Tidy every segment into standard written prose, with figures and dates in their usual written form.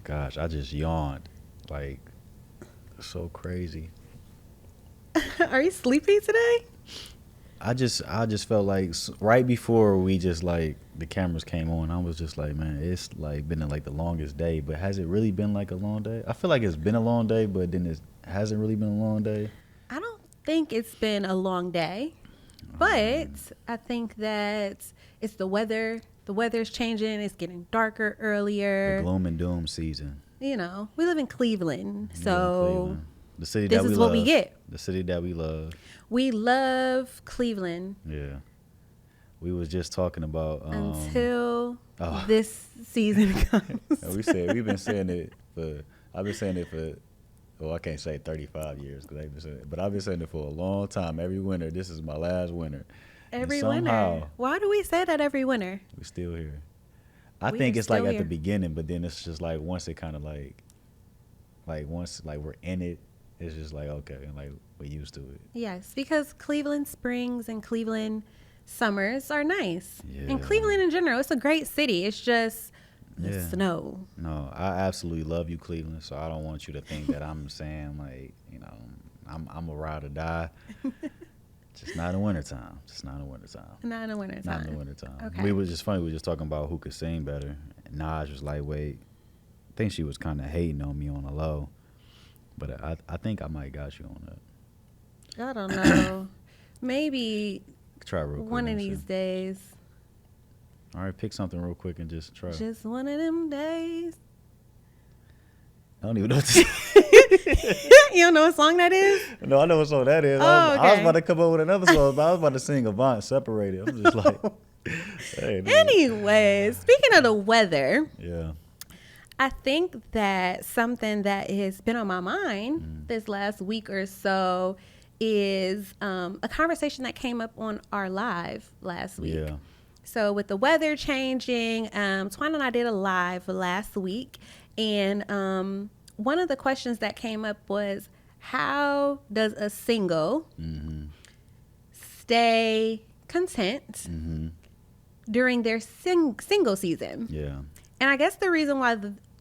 Gosh, I just yawned. Like, so crazy. Are you sleepy today? I just felt like right before we just like the cameras came on, I was just like, man, it's like been like the longest day. But has it really been like a long day? I feel like it's been a long day, but then it hasn't really been a long day. I don't think it's been a long day, but Um, I think that it's the weather. The weather's changing. It's getting darker the earlier. gloom and doom season. We live in Cleveland, We live in so Cleveland, the city this that we is what we love. get. The city that we love. We love Cleveland Yeah, we was just talking about. until Oh, this season comes. we've been saying it for. I've been saying it for. Well, I can't say 35 years because I've been saying it, but I've been saying it for a long time. Every winter, this is my last winter, and Every winter. somehow Why do we say that every winter? we still here. I We are think it's like still at the here. beginning, but then it's just like once it kind of like once like we're in it, it's just like okay, like we're used to it. Yes, because Cleveland springs and Cleveland summers are nice. And Yeah, Cleveland in general, it's a great city. It's just the yeah. snow. No, I absolutely love you, Cleveland. So I don't want you to think that I'm saying like I'm a ride or die. Just not in wintertime. Just not in wintertime. Not in the winter Not in the time. wintertime. Okay. We was just funny. We were just talking about who could sing better. And Naj was lightweight. I think she was kind of hating on me on the low, but I think I might got you on that. I don't know. Maybe Try real quick. one Let of me see. these days. All right, pick something real quick and just try. Just one of them days. I don't even know what to say. You don't know what song that is? No, I know what song that is. Oh, I was okay. about to come up with another song, but I was about to sing Avant Separated. I'm just like, hey, dude. Anyways, speaking of the weather, Yeah. I think that something that has been on my mind this last week or so is a conversation that came up on our live last week. Yeah. So with the weather changing, Twan and I did a live last week, and one of the questions that came up was, how does a single Mm-hmm. stay content Mm-hmm. during their single season? Yeah. And I guess the reason why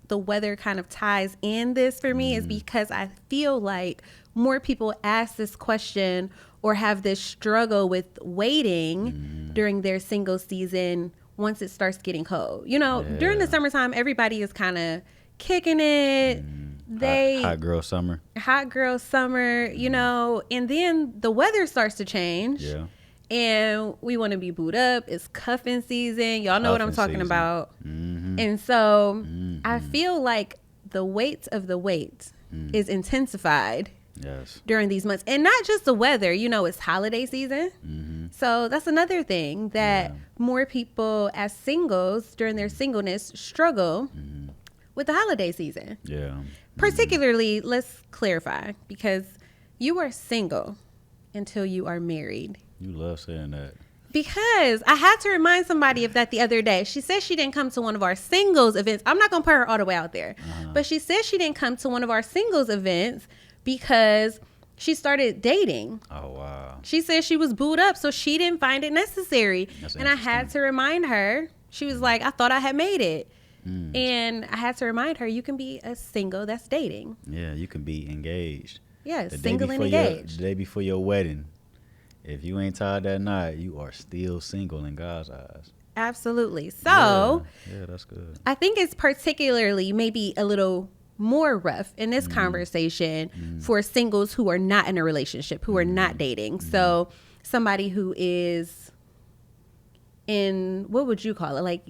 the weather kind of ties in this for me is because I feel like more people ask this question or have this struggle with waiting during their single season once it starts getting cold. During the Yeah. summertime, everybody is kind of kicking it. They Hot girl summer. hot girl summer, and then the weather starts to change. Yeah. And we want to be booed up. It's cuffing season. Y'all know what I'm Cuffing talking season. about. Mm-hmm. And so Mm-hmm. I feel like the weight of the wait is intensified Yes. during these months. And not just the weather, it's holiday season. Mm-hmm. So that's another thing that Yeah. more people as singles during their singleness struggle with the holiday season. Yeah. Particularly, let's clarify, because you are single until you are married. You love saying that. Because I had to remind somebody of that the other day. She said she didn't come to one of our singles events. I'm not going to put her all the way out there. But she said she didn't come to one of our singles events because she started dating. Oh wow. She said she was booed up, so she didn't find it necessary. That's And I had interesting. to remind her. She was like, I thought I had made it. Mm. And I had to remind her, you can be a single that's dating. Yeah, you can be engaged. Yes, The day single and before your- engaged. the day before your wedding. If you ain't tied that knot, you are still single in God's eyes. Absolutely. So yeah, that's good. I think it's particularly maybe a little more rough in this conversation for singles who are not in a relationship, who are not dating. So somebody who is in, what would you call it? Like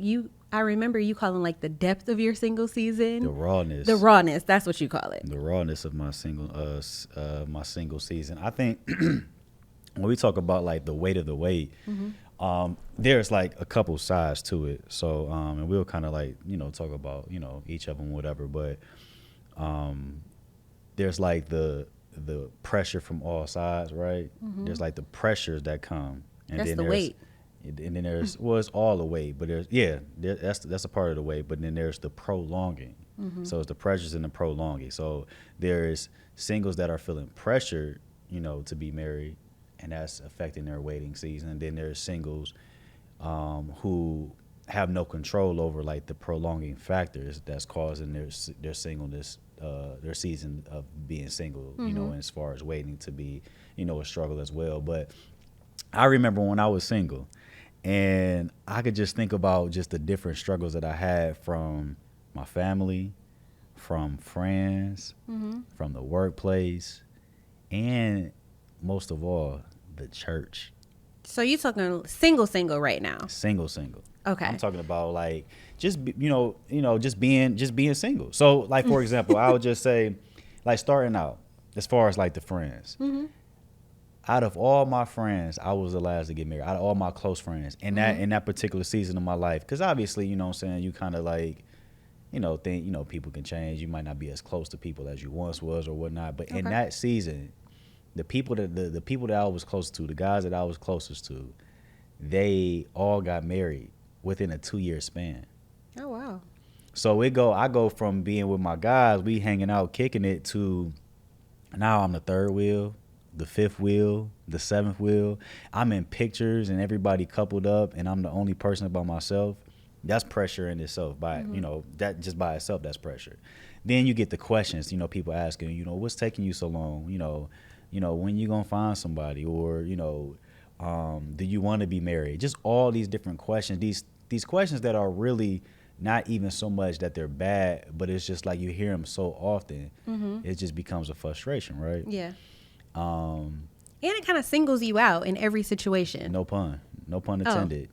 I remember you calling like the depth of your single season. The rawness. The rawness. That's what you call it. The rawness of my single season. I think when we talk about like the weight of the weight, there's like a couple sides to it. So and we'll kind of like talk about each of them, whatever. But there's like the pressure from all sides, right? There's like the pressures that come, and That's then the there's, weight. and then there's it's all the weight, but that's a part of the weight. But then there's the prolonging. So it's the pressures and the prolonging. So there's singles that are feeling pressured, to be married, and that's affecting their waiting season. And then there's singles who have no control over like the prolonging factors that's causing their singleness, their season of being single, you know, as far as waiting to be, you know, a struggle as well. But I remember when I was single, and I could just think about just the different struggles that I had from my family, from friends, from the workplace, and most of all, the church. So you talking single right now? Single. Okay. I'm talking about like just just being single. So like for example, I would just say like starting out as far as like the friends. Out of all my friends, I was the last to get married. Out of all my close friends, in that particular season of my life, because obviously, you know what I'm saying, you kind of like, you know, think, you know, people can change. You might not be as close to people as you once was or whatnot. But in that season, the people that I was close to, the guys that I was closest to, they all got married within a 2-year span. Oh wow. So I go from being with my guys, we hanging out, kicking it, to now I'm the third wheel, the fifth wheel, the seventh wheel. I'm in pictures and everybody coupled up, and I'm the only person by myself. That's pressure in itself. You know, that just by itself, that's pressure. Then you get the questions, you know, people asking, you know, what's taking you so long? You know, when you gonna find somebody, or you know, do you want to be married? Just all these different questions. These questions that are really not even so much that they're bad, but it's just like you hear them so often, it just becomes a frustration, right? Yeah. And it kind of singles you out in every situation. No pun intended.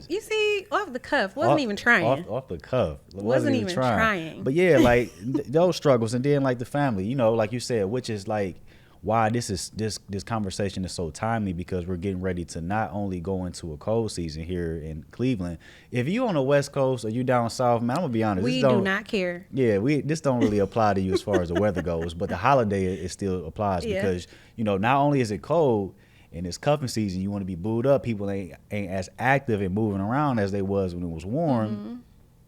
You see, off the cuff, wasn't even trying. Off the cuff, wasn't even trying. But yeah, like those struggles, and then like the family, you know, like you said, which is like why this conversation is so timely, because we're getting ready to not only go into a cold season here in Cleveland. If you on the West Coast or you down south, man, I'm gonna be honest, we do not care. Yeah, this don't really apply to you as far as the weather goes, but the holiday it still applies, because you know, not only is it cold and it's cuffing season, you want to be booed up. People ain't as active and moving around as they was when it was warm.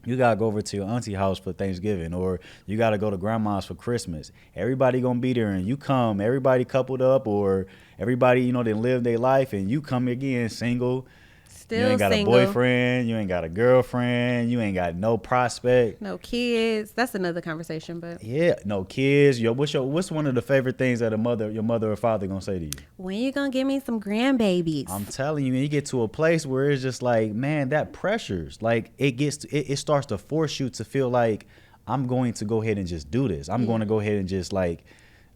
You gotta go over to your auntie house for Thanksgiving, or you gotta go to grandma's for Christmas. Everybody gonna be there, and you come, everybody coupled up, or everybody, you know, they live their life, and you come again single. Still you ain't got single. a boyfriend, you ain't got a girlfriend, you ain't got no prospect, no kids. That's another conversation, but yeah, no kids. What's one of the favorite things that your mother or father gonna say to you? When you gonna give me some grandbabies? I'm telling you, and you get to a place where it's just like, man, that pressures, like it starts to force you to feel like, I'm going to go ahead and just do this. I'm going to go ahead and just like,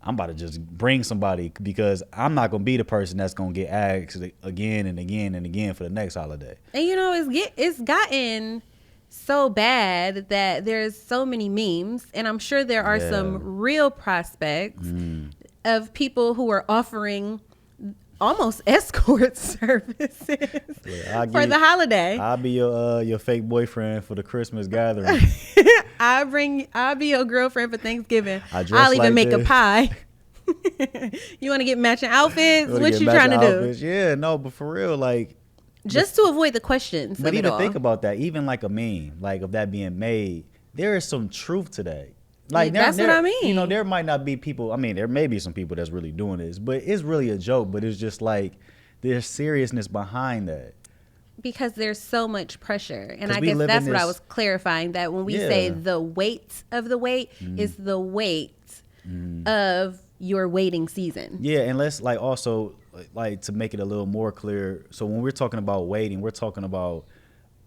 I'm about to just bring somebody, because I'm not going to be the person that's going to get asked again and again and again for the next holiday. And you know, it's gotten so bad that there's so many memes, and I'm sure there are some real prospects of people who are offering almost escort services for the holiday. I'll be your fake boyfriend for the Christmas gathering. I'll be your girlfriend for Thanksgiving. I'll even make a pie. You want to get matching outfits? What you trying to do? Yeah, no, but for real, like, just to avoid the questions. But even think about that. Even like a meme, like of that being made, there is some truth to that. Like that's what I mean. You know, there might not be people. I mean, there may be some people that's really doing this, but it's really a joke. But it's just like there's seriousness behind that. Because there's so much pressure. And I guess that's what I was clarifying, that when we say the weight of the wait is the weight of your waiting season. Yeah, and let's like also like to make it a little more clear. So when we're talking about waiting, we're talking about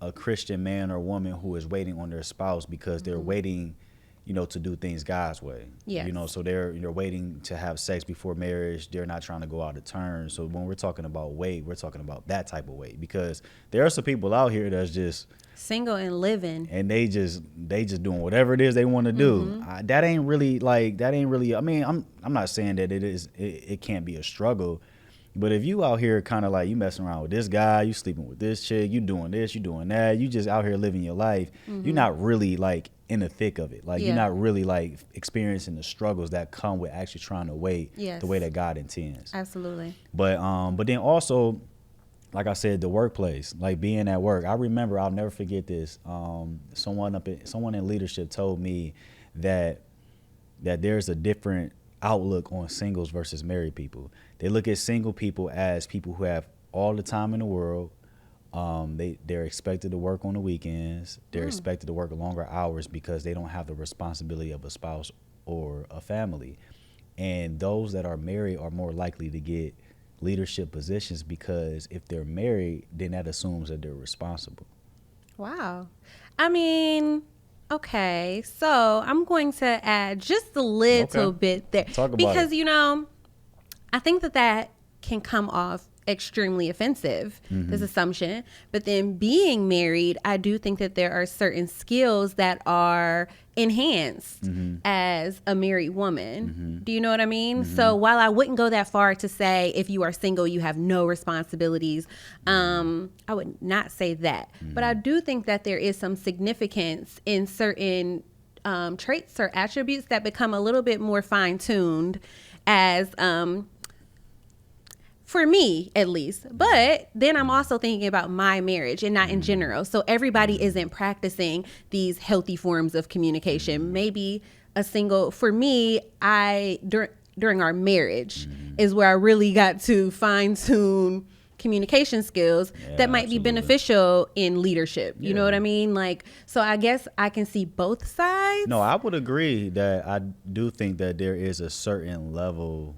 a Christian man or woman who is waiting on their spouse because they're waiting, you know, to do things God's way. Yes. You know, so they're waiting to have sex before marriage. They're not trying to go out of turn. So when we're talking about wait, we're talking about that type of wait, because there are some people out here that's just single and living, and they just doing whatever it is they want to do. That ain't really. I mean, I'm not saying that it can't be a struggle, but if you out here kind of like you messing around with this guy, you sleeping with this chick, you doing this, you doing that, you just out here living your life, you're not really like in the thick of it. Like you're not really like experiencing the struggles that come with actually trying to wait the way that God intends. Absolutely. But then also, like I said, the workplace, like being at work. I remember, I'll never forget this. Someone in leadership told me that there's a different outlook on singles versus married people. They look at single people as people who have all the time in the world, They're expected to work on the weekends. They're expected to work longer hours because they don't have the responsibility of a spouse or a family. And those that are married are more likely to get leadership positions because if they're married, then that assumes that they're responsible. Wow. I mean, okay. So I'm going to add just a little bit there. Talk about because, it. you know, I think that can come off extremely offensive, this assumption. But then being married, I do think that there are certain skills that are enhanced as a married woman. Do you know what I mean? So while I wouldn't go that far to say if you are single, you have no responsibilities, I would not say that. But I do think that there is some significance in certain traits or attributes that become a little bit more fine-tuned as for me, at least. But then I'm also thinking about my marriage and not in general. So everybody isn't practicing these healthy forms of communication. Maybe a single, for me, during our marriage is where I really got to fine tune communication skills that might be beneficial in leadership. You know what I mean? Like, so I guess I can see both sides. No, I would agree that I do think that there is a certain level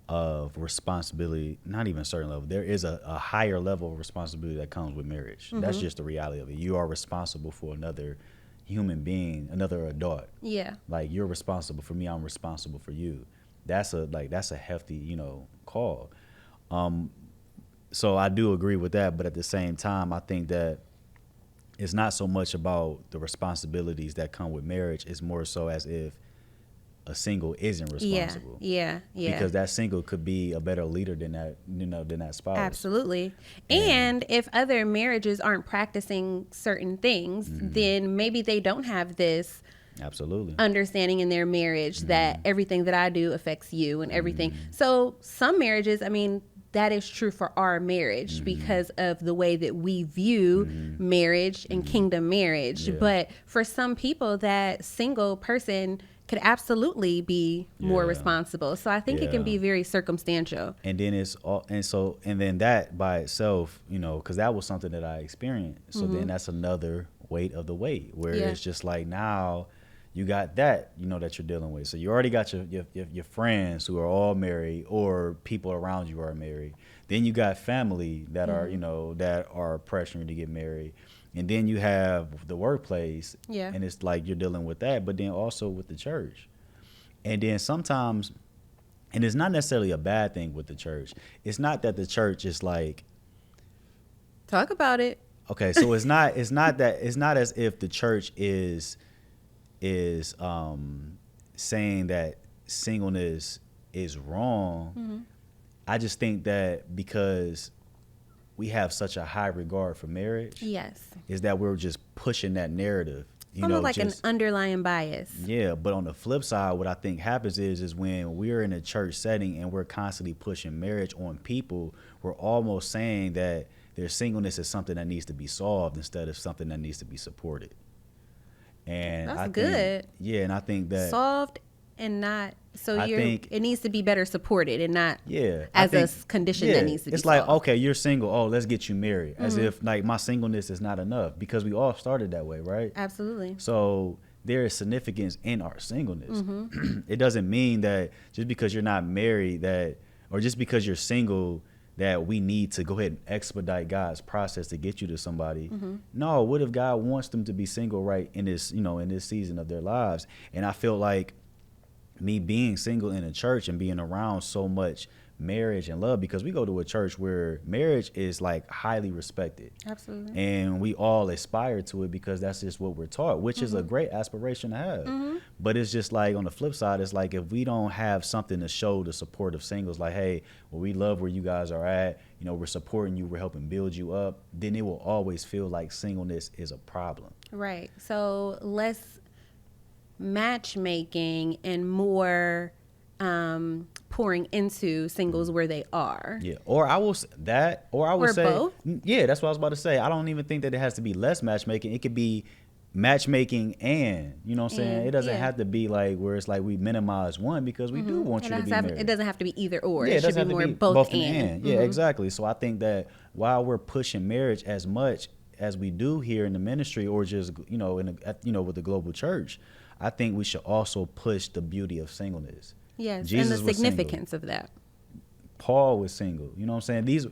of responsibility, not even a certain level. There is a higher level of responsibility that comes with marriage. That's just the reality of it. You are responsible for another human being, another adult. Yeah. Like you're responsible for me, I'm responsible for you. That's a hefty, call. So I do agree with that, but at the same time, I think that it's not so much about the responsibilities that come with marriage. It's more so as if a single isn't responsible. Yeah. Because that single could be a better leader than that spouse. Absolutely. And if other marriages aren't practicing certain things, then maybe they don't have this understanding in their marriage that everything that I do affects you and everything. So some marriages, I mean, that is true for our marriage because of the way that we view marriage and kingdom marriage. But for some people, that single person could absolutely be more responsible. So I think it can be very circumstantial. And then and then that by itself, because that was something that I experienced. So then that's another weight of the weight where it's just like now you got that, that you're dealing with. So you already got your friends who are all married or people around you are married. Then you got family that are, that are pressuring to get married. And then you have the workplace, and it's like you're dealing with that, but then also with the church. And then sometimes, and it's not necessarily a bad thing with the church. It's not that the church is like... Talk about it. Okay, so it's not as if the church is saying that singleness is wrong. I just think that because we have such a high regard for marriage. Yes. Is that we're just pushing that narrative. Almost like an underlying bias. Yeah, but on the flip side, what I think happens is when we're in a church setting and we're constantly pushing marriage on people, we're almost saying that their singleness is something that needs to be solved instead of something that needs to be supported. And that's good. And I think that solved and not it needs to be better supported and not as a condition that needs to be it's solved. like, okay, you're single, oh, let's get you married, as if like my singleness is not enough, because we all started that way, right? Absolutely. So there is significance in our singleness. It doesn't mean that just because you're not married or just because you're single that we need to go ahead and expedite God's process to get you to somebody. No, what if God wants them to be single right in this, in this season of their lives? And I feel like me being single in a church and being around so much marriage and love, because we go to a church where marriage is like highly respected. Absolutely. And we all aspire to it because that's just what we're taught, which is a great aspiration to have. But it's just like on the flip side, it's like if we don't have something to show the support of singles, like, hey, well, we love where you guys are at, we're supporting you, we're helping build you up, then it will always feel like singleness is a problem. Right. So less matchmaking and more pouring into singles where they are. Yeah. Or I will say, both. yeah, that's what I was about to say. I don't even think that it has to be less matchmaking. It could be matchmaking, and you know what I'm saying, it doesn't yeah. have to be like where it's like we minimize one, because we do want you to be married. It doesn't have to be either or. Yeah, It should be more both and. Yeah, exactly. So I think that while we're pushing marriage as much as we do here in the ministry, or just with the global church, I think we should also push the beauty of singleness. Yes, Jesus and the significance of that. Paul was single. You know what I'm saying? These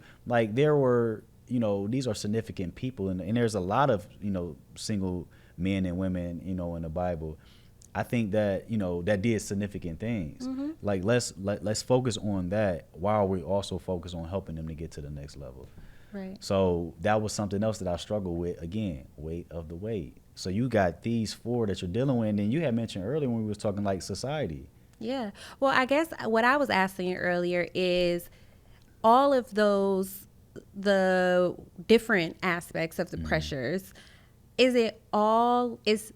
are significant people, and there's a lot of single men and women in the Bible. I think that that did significant things. Mm-hmm. Like let's focus on that while we also focus on helping them to get to the next level. Right. So that was something else that I struggled with. Again, weight of the weight. So you got these four that you're dealing with, and then you had mentioned earlier when we was talking like society. Yeah. Well, I guess what I was asking you earlier is all of the different aspects of the pressures. Is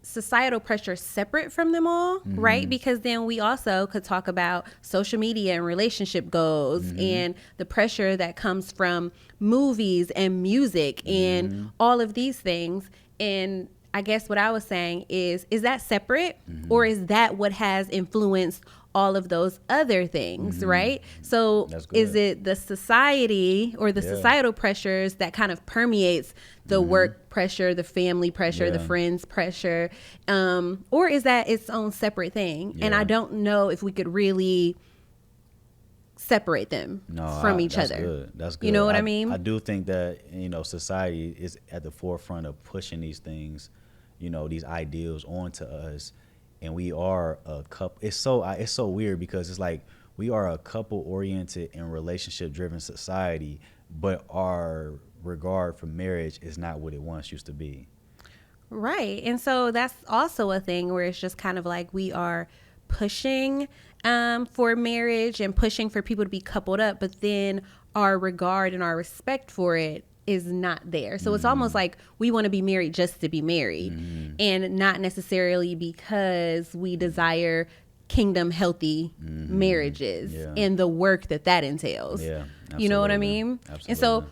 societal pressure separate from them all, right? Because then we also could talk about social media and relationship goals and the pressure that comes from movies and music and all of these things. And I guess what I was saying is that separate, or is that what has influenced all of those other things, right? So is it the society or the societal pressures that kind of permeates the work pressure, the family pressure, the friends pressure, or is that its own separate thing? And I don't know if we could really separate them from each other. That's good. You know what I mean? I do think that society is at the forefront of pushing these things, these ideals onto us. And we are a couple. It's so weird because it's like we are a couple-oriented and relationship-driven society, but our regard for marriage is not what it once used to be. Right. And so that's also a thing where it's just kind of like we are pushing for marriage and pushing for people to be coupled up, but then our regard and our respect for it is not there. So it's almost like we want to be married just to be married, and not necessarily because we desire kingdom healthy marriages and the work that entails. Yeah, you know what I mean? Absolutely. And so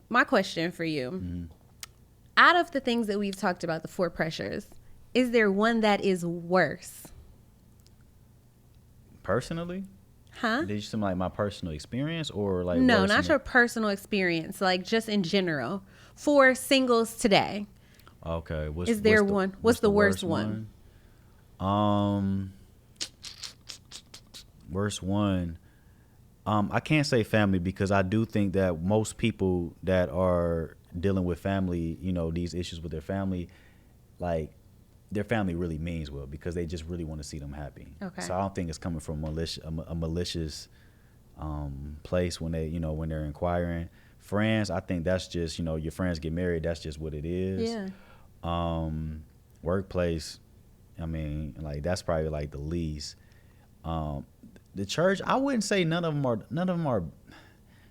my question for you, out of the things that we've talked about, the four pressures, is there one that is worse? Personally? Huh? Did you say like my personal experience, or like no, not your personal experience, like just in general for singles today? Okay. What's the worst one? Worst one. I can't say family, because I do think that most people that are dealing with family, these issues with their family, like their family really means well, because they just really want to see them happy. Okay. So I don't think it's coming from a malicious place when they, when they're inquiring. Friends, I think that's just, your friends get married. That's just what it is. Yeah. Workplace, I mean, like that's probably like the least. The church, I wouldn't say none of them are,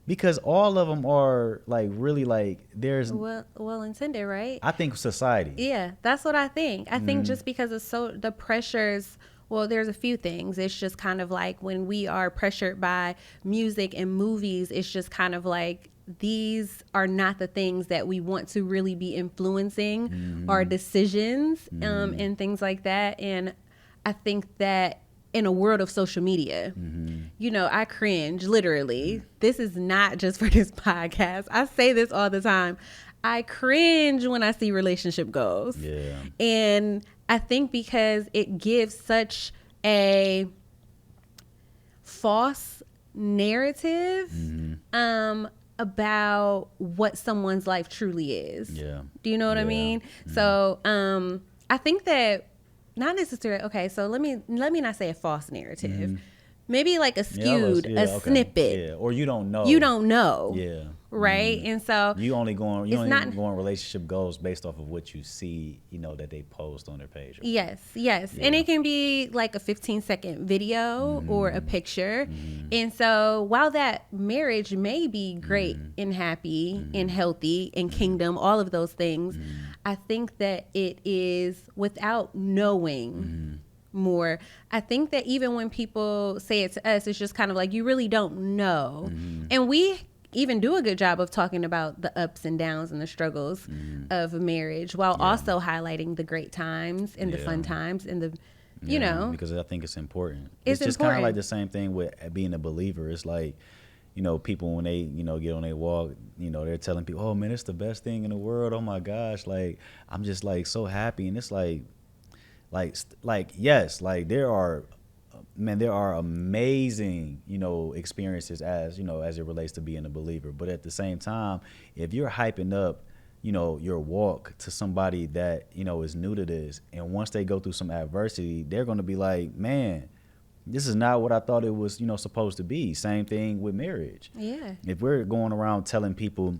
because all of them are like really like there's well intended, right? I think society. Yeah, that's what I think. I think just because of the pressures. Well, there's a few things. It's just kind of like when we are pressured by music and movies, it's just kind of like these are not the things that we want to really be influencing our decisions and things like that. And I think that in a world of social media, I cringe, literally. This is not just for this podcast. I say this all the time. I cringe when I see relationship goals. Yeah. And I think because it gives such a false narrative about what someone's life truly is. Yeah. Do you know what I mean? So I think that not necessarily. Okay, so let me not say a false narrative. Maybe like a skewed, snippet. Yeah, or you don't know. You don't know. Yeah. Right? And so you only going relationship goals based off of what you see, that they post on their page. Yes. Yeah. And it can be like a 15-second video or a picture. And so while that marriage may be great and happy and healthy and kingdom, all of those things, I think that it is without knowing more. I think that even when people say it to us, it's just kind of like you really don't know. And we even do a good job of talking about the ups and downs and the struggles of marriage, while also highlighting the great times and the fun times and the, you know, because I think it's important. It's just kind of important. like the same thing with being a believer. It's like, you know, people when they, you know, get on their walk, you know, they're telling people, oh man, it's the best thing in the world. Oh my gosh, like I'm just like so happy. And it's like yes, like there are amazing, you know, experiences as, you know, as it relates to being a believer. But at the same time, if you're hyping up, you know, your walk to somebody that, you know, is new to this, and once they go through some adversity, they're going to be like, man, this is not what I thought it was, you know, supposed to be. Same thing with marriage. Yeah. If we're going around telling people,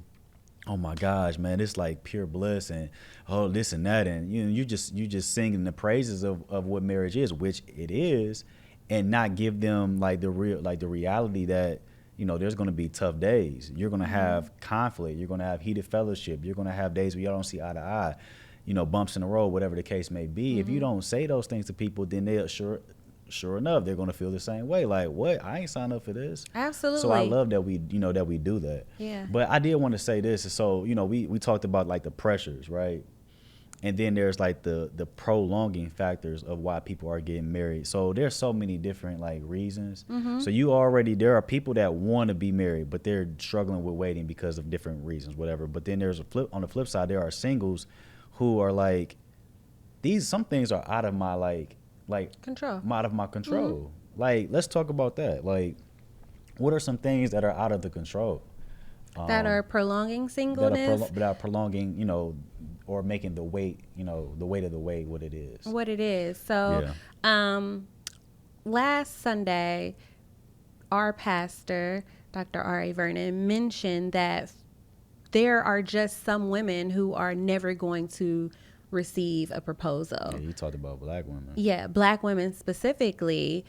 oh my gosh, man, it's like pure bliss and oh this and that, and you know, you just singing the praises of what marriage is, which it is, and not give them like the reality that, you know, there's going to be tough days. You're going to have conflict. You're going to have heated fellowship. You're going to have days where y'all don't see eye to eye, you know, bumps in the road, whatever the case may be. If you don't say those things to people, then they'll sure enough, they're going to feel the same way. Like, what? I ain't signed up for this. Absolutely. So I love that we do that. Yeah. But I did want to say this. So, you know, we talked about like the pressures, right? And then there's like the prolonging factors of why people are getting married. So there's so many different like reasons. So there are people that want to be married, but they're struggling with waiting because of different reasons, whatever. But then there's on the flip side, there are singles who are like, some things are out of my control. Out of my control. Like, let's talk about that. Like, what are some things that are out of the control? That are prolonging singleness. That are prolonging, you know, or making the weight, you know, the weight of the wait what it is. What it is. So, last Sunday, our pastor, Dr. R.A. Vernon, mentioned that there are just some women who are never going to receive a proposal. Yeah, you talked about black women. Yeah, black women specifically.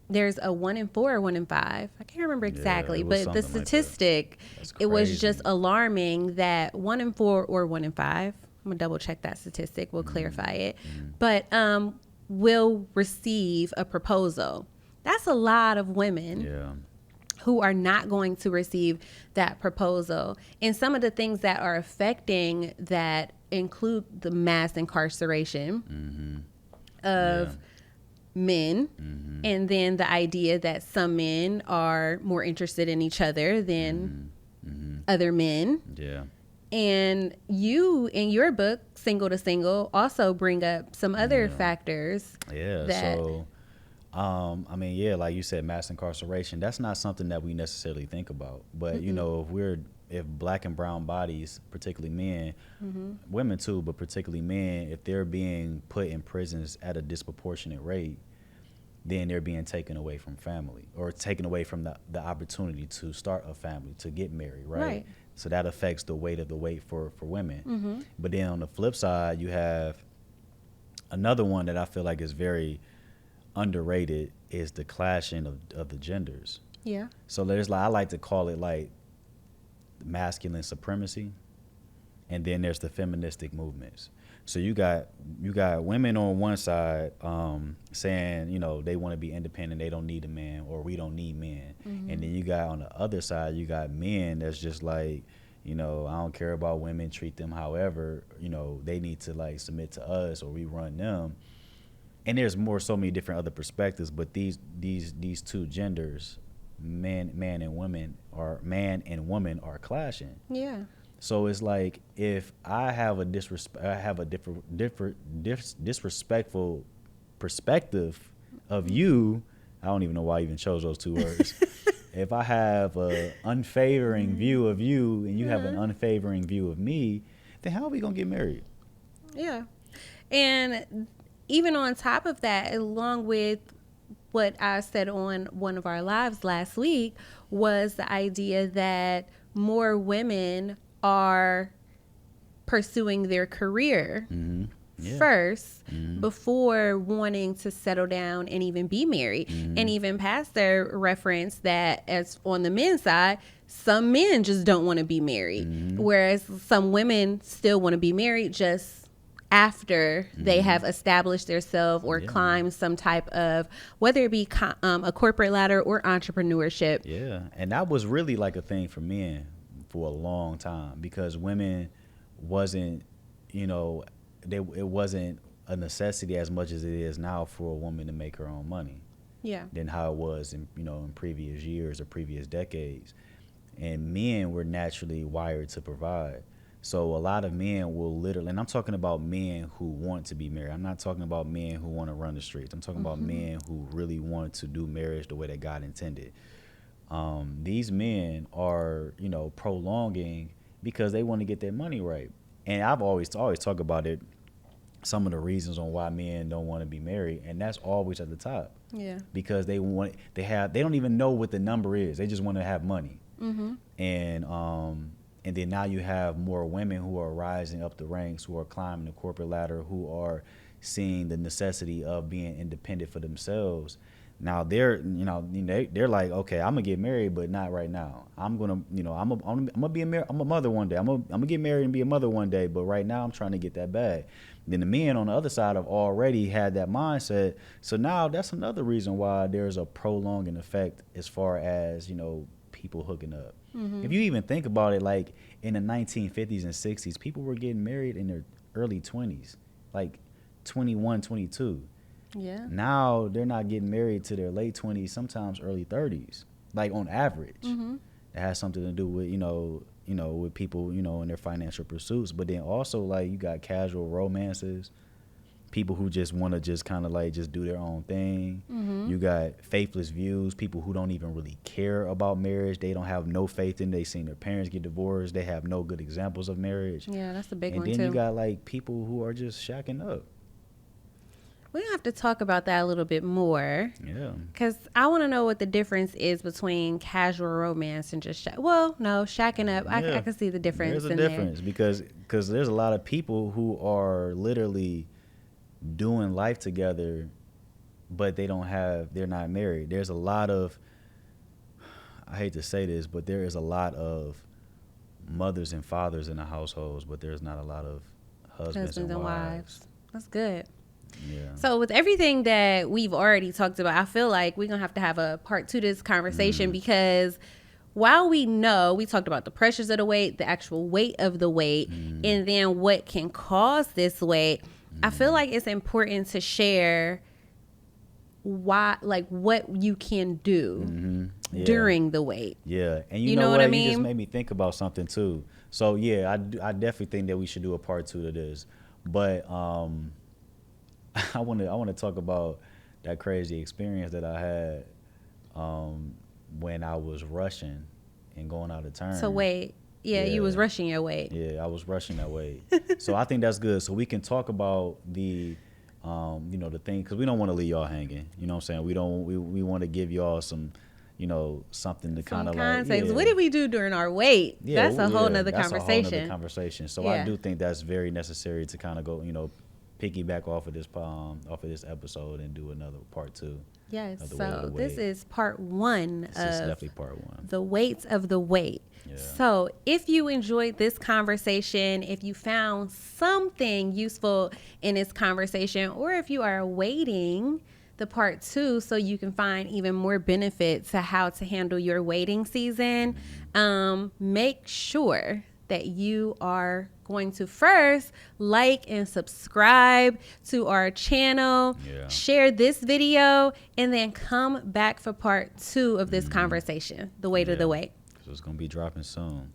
There's a 1 in 4 or 1 in 5. I can't remember exactly, but the statistic, it was just alarming that 1 in 4 or 1 in 5. I'm gonna double check that statistic. We'll clarify it, but will receive a proposal. That's a lot of women who are not going to receive that proposal. And some of the things that are affecting that include the mass incarceration of men, and then the idea that some men are more interested in each other than other men. Yeah. And you, in your book, Single to Single, also bring up some other factors. Yeah. So, I mean, yeah, like you said, mass incarceration, that's not something that we necessarily think about. But, you know, if black and brown bodies, particularly men, women too, but particularly men, if they're being put in prisons at a disproportionate rate, then they're being taken away from family, or taken away from the opportunity to start a family, to get married, right? So that affects the weight of the wait for women. But then on the flip side, you have another one that I feel like is very underrated, is the clashing of the genders. Yeah. So there's I like to call it like masculine supremacy, and then there's the feministic movements. So you got women on one side saying, you know, they want to be independent, they don't need a man, or we don't need men. And then you got on the other side, you got men that's just like, you know, I don't care about women, treat them however, you know, they need to like submit to us or we run them. And there's so many different other perspectives, but these two genders, man and woman are clashing. Yeah. So it's like, if I have a disrespectful perspective of you, I don't even know why I even chose those two words. If I have a unfavoring view of you and you have an unfavoring view of me, then how are we gonna get married? Yeah. And even on top of that, along with what I said on one of our lives last week, was the idea that more women are pursuing their career first before wanting to settle down and even be married. And even Pastor referenced that, as on the men's side, some men just don't want to be married, whereas some women still want to be married, just after they have established themselves or climbed some type of, whether it be a corporate ladder or entrepreneurship. Yeah, and that was really like a thing for men for a long time, because women wasn't, it wasn't a necessity as much as it is now for a woman to make her own money. Yeah. Than how it was in previous years or previous decades. And men were naturally wired to provide. So a lot of men will literally, and I'm talking about men who want to be married. I'm not talking about men who want to run the streets. I'm talking about men who really want to do marriage the way that God intended. These men are, prolonging because they want to get their money right. And I've always talk about it, some of the reasons on why men don't want to be married, and that's always at the top. Yeah. Because they don't even know what the number is. They just want to have money. And then now you have more women who are rising up the ranks, who are climbing the corporate ladder, who are seeing the necessity of being independent for themselves. Now they're like, okay, I'm gonna get married, but not right now. I'm gonna be I'm a mother one day. I'm gonna get married and be a mother one day, but right now I'm trying to get that bag. Then the men on the other side have already had that mindset. So now that's another reason why there's a prolonging effect as far as, people hooking up. If you even think about it, like in the 1950s and 60s, people were getting married in their early 20s, like 21, 22. Yeah. Now they're not getting married to their late 20s, sometimes early 30s, like on average. It has something to do with, with people, in their financial pursuits. But then also, like, you got casual romances, people who just want to just kind of like just do their own thing. You got faithless views, people who don't even really care about marriage. They don't have no faith in. They seen their parents get divorced. They have no good examples of marriage. Yeah, that's a big one too. And then you got like people who are just shacking up. We have to talk about that a little bit more. Yeah. Because I want to know what the difference is between casual romance and just shacking up. Yeah. I can see the difference. There's a difference because there's a lot of people who are literally doing life together, but they're not married. There's a lot of, I hate to say this, but there is a lot of mothers and fathers in the households, but there's not a lot of husbands and wives. That's good. Yeah. So with everything that we've already talked about, I feel like we're going to have a part 2 to this conversation because while we talked about the pressures of the weight, the actual weight of the weight, and then what can cause this weight, I feel like it's important to share what you can do during the weight. Yeah. And you know what I mean? You just made me think about something too. So yeah, I definitely think that we should do a part 2 to this. But I want to talk about that crazy experience that I had when I was rushing and going out of turn. So wait, you was rushing your weight. Yeah, I was rushing that weight. So I think that's good. So we can talk about the the thing, because we don't want to leave y'all hanging. You know what I'm saying? We want to give y'all some, something to kind of like. Yeah. What did we do during our weight? Yeah, that's a whole nother conversation. That's a whole nother conversation. So I do think that's very necessary to kind of go, piggyback off of this episode and do another part 2. Yes. So this is part 1 This is definitely part 1. The weights of the weight. Yeah. So if you enjoyed this conversation, if you found something useful in this conversation, or if you are awaiting the part 2 so you can find even more benefit to how to handle your waiting season, make sure that you are going to first like and subscribe to our channel, share this video, and then come back for part 2 of this conversation, the weight of the weight. So it's going to be dropping soon.